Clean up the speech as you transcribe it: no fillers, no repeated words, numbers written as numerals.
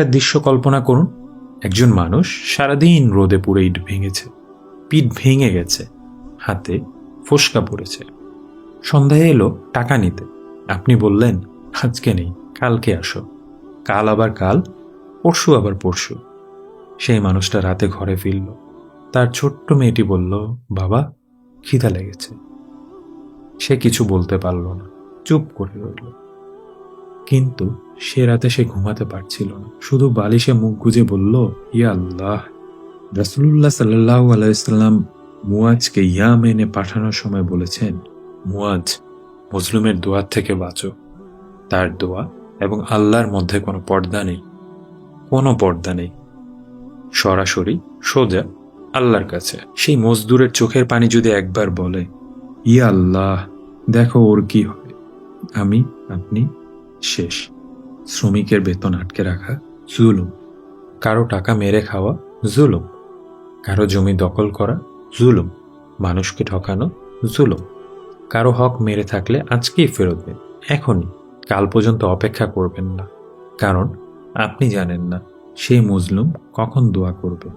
একটা দৃশ্য কল্পনা করুন, একজন মানুষ সারাদিন রোদে পুড়ে ইট ভেঙেছে, পিঠ ভেঙে গেছে, হাতে ফোসকা পড়েছে। সন্ধ্যায় এলো টাকা নিতে, আপনি বললেন আজকে নেই, কালকে আসো। কাল আবার কাল, পরশু আবার পরশু। সেই মানুষটা রাতে ঘরে ফিরল, তার ছোট্ট মেয়েটি বলল, বাবা খিদা লেগেছে। সে কিছু বলতে পারল না, চুপ করে রইল। কিন্তু সে রাতে সে ঘুমাতে পারছিল না, শুধু বালিশে মুখ গুজে বলল, ইয়া আল্লাহ। রাসূলুল্লাহ সাল্লাল্লাহু আলাইহি ওয়াসাল্লাম মুয়াজকে ইয়ামেনে পাঠানোর সময় বলেছেন, মুয়াজ, মজলুমের দোয়া থেকে বাঁচো। তার দোয়া এবং আল্লাহর মধ্যে কোনো পর্দা নেই, কোনো পর্দা নেই, সরাসরি সোজা আল্লাহর কাছে। সেই মজদুরের চোখের পানি যদি একবার বলে, ইয়া আল্লাহ, দেখো ওর কি হবে, আমি আপনি শেষ। শ্রমিকের বেতন আটকে রাখা জুলুম, কারো টাকা মেরে খাওয়া জুলুম, কারো জমি দখল করা জুলুম, মানুষকে ঠকানো জুলুম। কারো হক মেরে থাকলে আজকেই ফেরত দিন, এখনই, কাল পর্যন্ত অপেক্ষা করবেন না। কারণ আপনি জানেন না সেই মজলুম কখন দোয়া করবে।